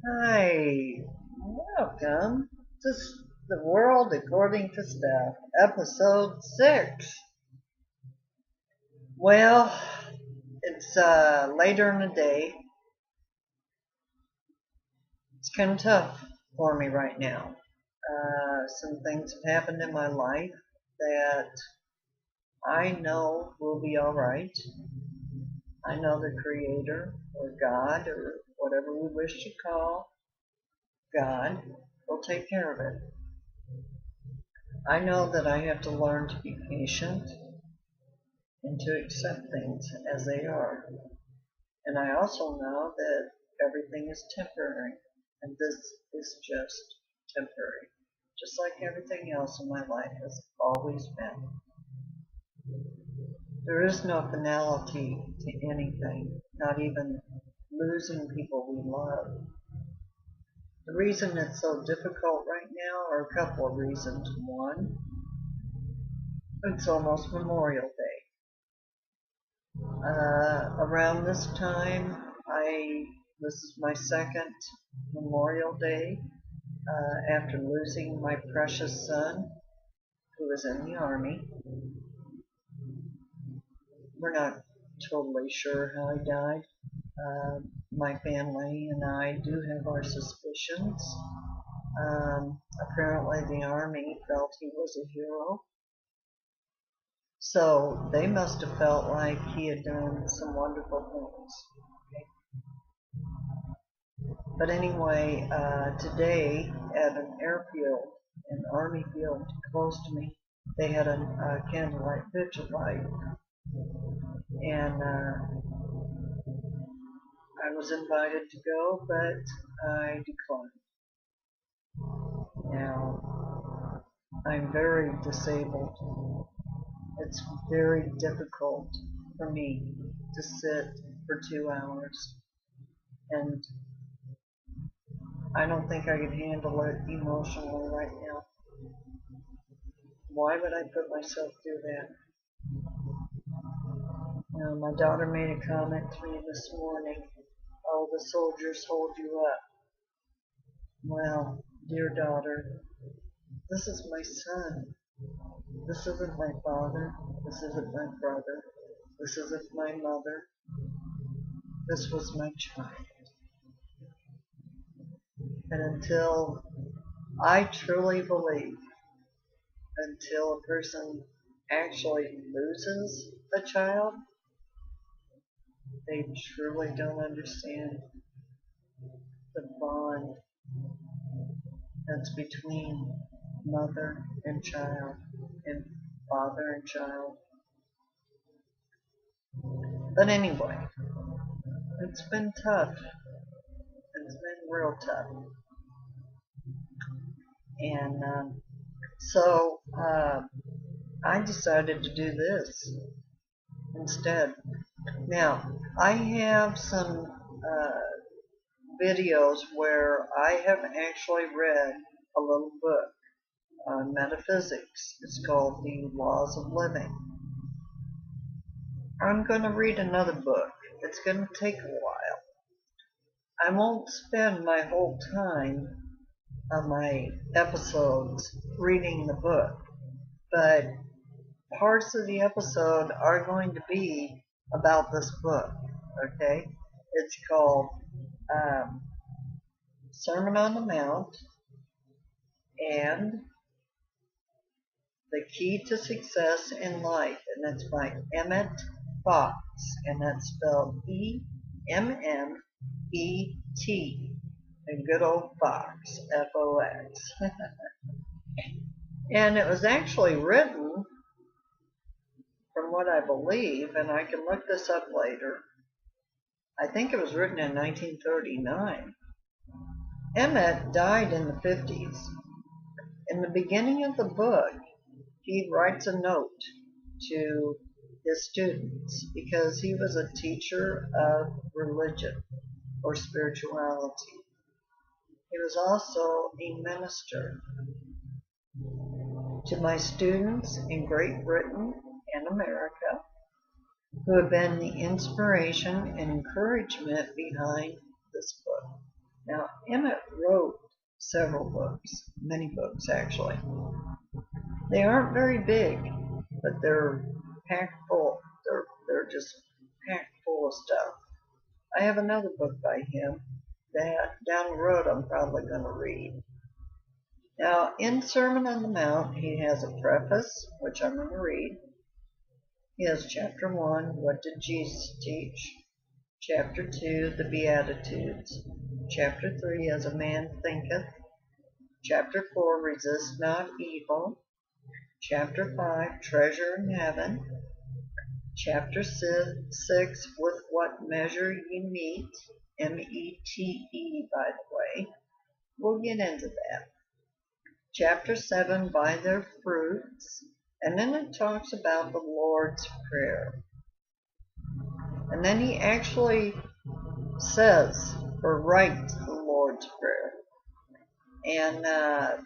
Hi, welcome to The World According to Steph, Episode 6. Well, it's later in the day. It's kind of tough for me right now. Some things have happened in my life that I know will be alright. I know the Creator, or God, or whatever we wish to call God, will take care of it. I know that I have to learn to be patient and to accept things as they are. And I also know that everything is temporary, and this is just temporary, just like everything else in my life has always been. There is no finality to anything, not even losing people we love. The reason it's so difficult right now are a couple of reasons. One, it's almost Memorial Day. Around this time, this is my second Memorial Day after losing my precious son, who was in the Army. We're not totally sure how he died. My family and I do have our suspicions. Apparently, the Army felt he was a hero. So they must have felt like he had done some wonderful things. But anyway, today at an airfield, an Army field close to me, they had a candlelight vigil light. And I was invited to go, but I declined. Now, I'm very disabled. It's very difficult for me to sit for 2 hours, and I don't think I could handle it emotionally right now. Why would I put myself through that? My daughter made a comment to me this morning. Oh, the soldiers hold you up. Well, dear daughter, this is my son. This isn't my father. This isn't my brother. This isn't my mother. This was my child. And until I truly believe, until a person actually loses a child, they truly don't understand the bond that's between mother and child and father and child. But anyway, it's been tough. It's been real tough. And so I decided to do this instead. Now, I have some videos where I have actually read a little book on metaphysics. It's called The Laws of Living. I'm going to read another book. It's going to take a while. I won't spend my whole time on my episodes reading the book, but parts of the episode are going to be about this book, okay? It's called Sermon on the Mount and The Key to Success in Life, and it's by Emmet Fox, and that's spelled Emmet, and good old Fox, Fox. And it was actually written, from what I believe, and I can look this up later, I think it was written in 1939. Emmet died in the 50s. In the beginning of the book, he writes a note to his students because he was a teacher of religion or spirituality. He was also a minister. To my students in Great Britain and America, who have been the inspiration and encouragement behind this book. Now, Emmet wrote several books, many books actually. They aren't very big, but they're packed full. They're just packed full of stuff. I have another book by him that down the road I'm probably going to read. Now, in Sermon on the Mount, he has a preface, which I'm going to read. He has chapter 1, What Did Jesus Teach? Chapter 2, The Beatitudes. Chapter 3, As a Man Thinketh. Chapter 4, Resist Not Evil. Chapter 5, Treasure in Heaven. Chapter 6, With What Measure Ye Meet. M-E-T-E, by the way. We'll get into that. Chapter 7, By Their Fruits. And then it talks about the Lord's Prayer. And then he actually says or writes the Lord's Prayer. And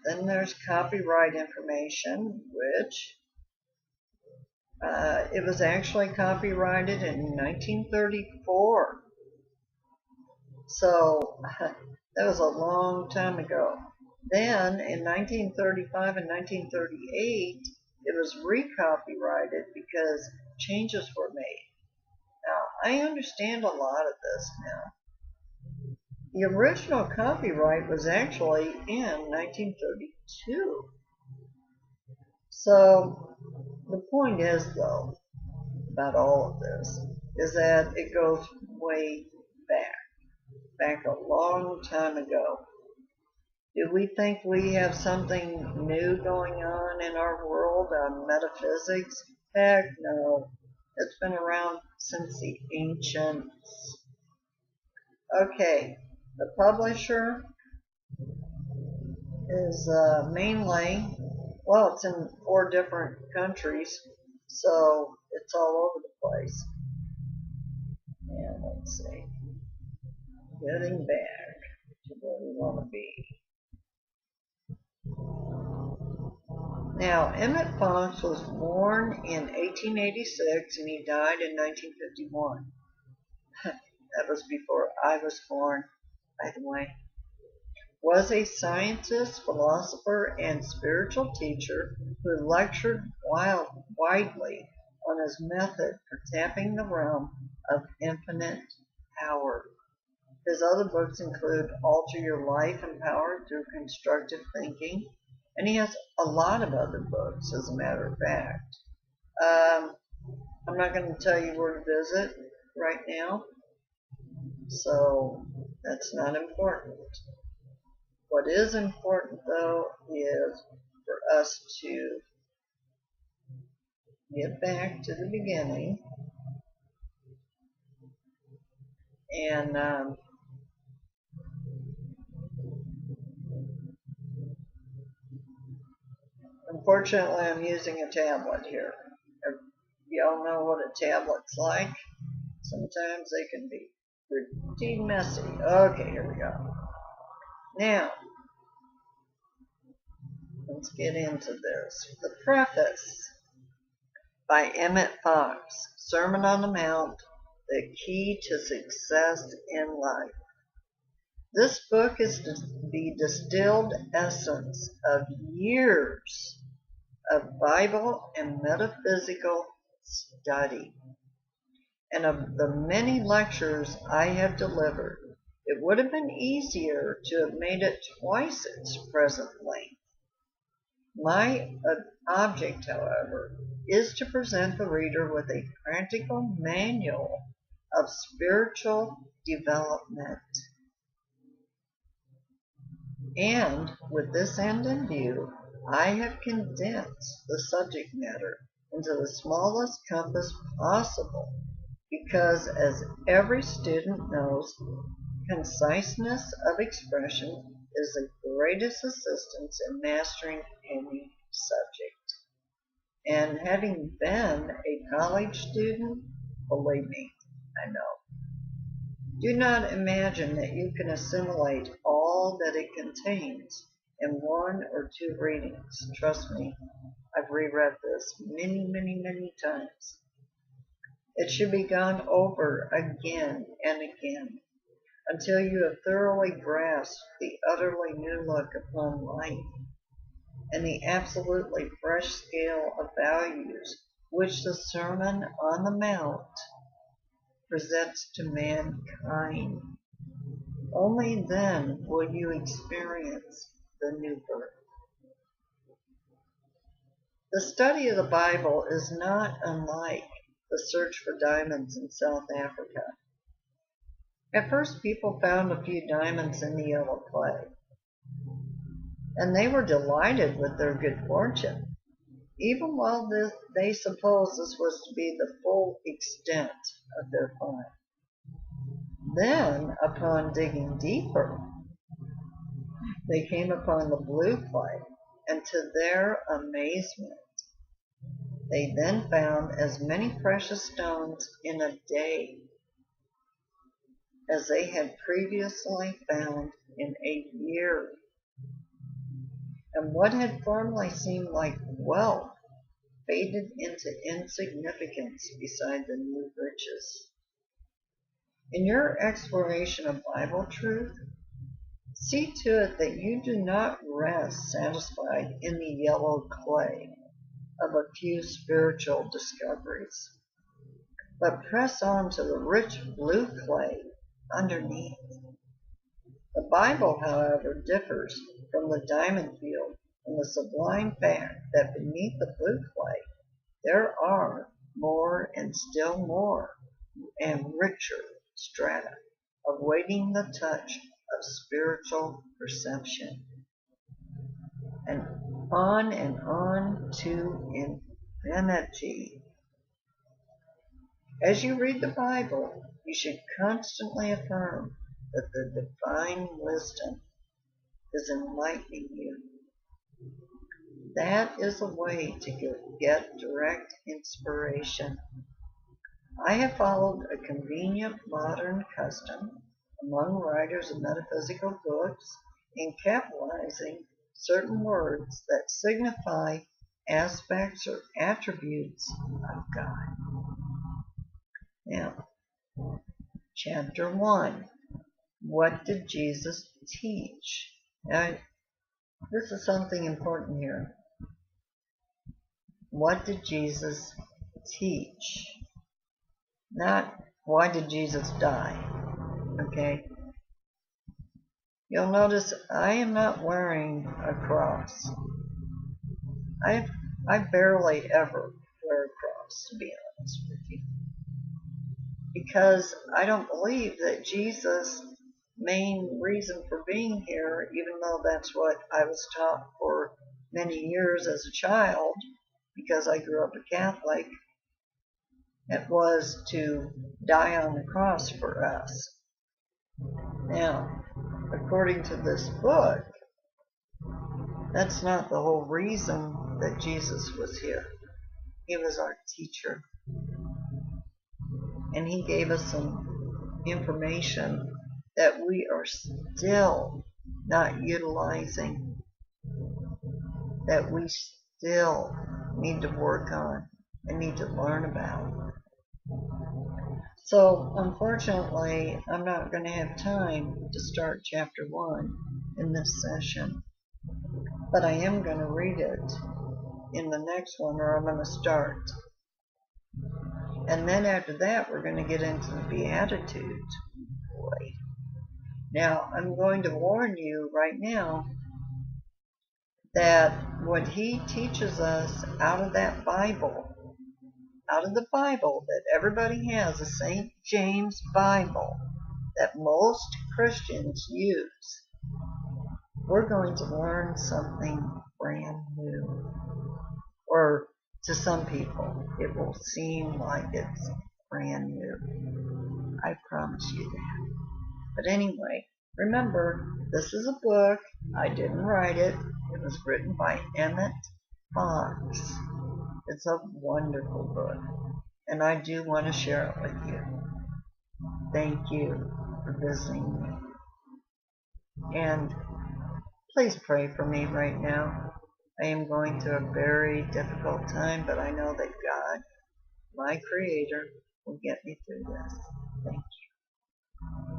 then there's copyright information, which it was actually copyrighted in 1934. So that was a long time ago. Then in 1935 and 1938, it was recopyrighted because changes were made. Now, I understand a lot of this now. The original copyright was actually in 1932. So the point is, though, about all of this, is that it goes way back a long time ago. Do we think we have something new going on in our world on metaphysics? Heck no. It's been around since the ancients. Okay, the publisher is mainly, well, it's in 4 different countries, so it's all over the place. And let's see, getting back to where we want to be. Now, Emmet Fox was born in 1886 and he died in 1951. That was before I was born, by the way. Was a scientist, philosopher, and spiritual teacher who lectured widely on his method for tapping the realm of infinite power. His other books include Alter Your Life and Power Through Constructive Thinking, and he has a lot of other books, as a matter of fact. I'm not going to tell you where to visit right now, so that's not important. What is important, though, is for us to get back to the beginning and unfortunately I'm using a tablet here. Y'all know what a tablet's like. Sometimes they can be pretty messy. Okay, here we go. Now, let's get into this. The preface by Emmet Fox, Sermon on the Mount, The Key to Success in Life. This book is the distilled essence of years of Bible and metaphysical study. And of the many lectures I have delivered, it would have been easier to have made it twice its present length. My object, however, is to present the reader with a practical manual of spiritual development. And with this end in view, I have condensed the subject matter into the smallest compass possible, because as every student knows, conciseness of expression is the greatest assistance in mastering any subject. And having been a college student, believe me, I know. Do not imagine that you can assimilate all that it contains in 1 or 2 readings. Trust me, I've reread this many times. It should be gone over again and again. until you have thoroughly grasped the utterly new look upon life and the absolutely fresh scale of values which the Sermon on the Mount presents to mankind. Only then will you experience the new birth. The study of the Bible is not unlike the search for diamonds in South Africa. At first, people found a few diamonds in the yellow clay, and they were delighted with their good fortune, even while they supposed this was to be the full extent of their find. Then, upon digging deeper, they came upon the blue clay, and to their amazement, they then found as many precious stones in a day as they had previously found in a year. And what had formerly seemed like wealth faded into insignificance beside the new riches. In your exploration of Bible truth, see to it that you do not rest satisfied in the yellow clay of a few spiritual discoveries, but press on to the rich blue clay underneath. The Bible, however, differs from the diamond field in the sublime fact that beneath the blue clay there are more and still more and richer strata awaiting the touch of spiritual perception. And on to infinity. As you read the Bible, you should constantly affirm that the divine wisdom is enlightening you. That is a way to get direct inspiration. I have followed a convenient modern custom among writers of metaphysical books in capitalizing certain words that signify aspects or attributes of God. Now, chapter 1. What did Jesus teach? Now, this is something important here. What did Jesus teach? Not why did Jesus die? Okay? You'll notice I am not wearing a cross. I barely ever wear a cross, to be honest with you. Because I don't believe that Jesus' main reason for being here, even though that's what I was taught for many years as a child, because I grew up a Catholic, it was to die on the cross for us. Now, according to this book, that's not the whole reason that Jesus was here. He was our teacher. And he gave us some information that we are still not utilizing, that we still need to work on and need to learn about. So, unfortunately, I'm not going to have time to start chapter 1 in this session, but I am going to read it in the next one, or I'm going to start. And then after that, we're going to get into the Beatitudes. Boy. Now, I'm going to warn you right now that what he teaches us out of that Bible, out of the Bible that everybody has, a St. James Bible that most Christians use, we're going to learn something brand new. Or to some people, it will seem like it's brand new. I promise you that. But anyway, remember, this is a book. I didn't write it. It was written by Emmet Fox. It's a wonderful book, and I do want to share it with you. Thank you for visiting me. And please pray for me right now. I am going through a very difficult time, but I know that God, my Creator, will get me through this. Thank you.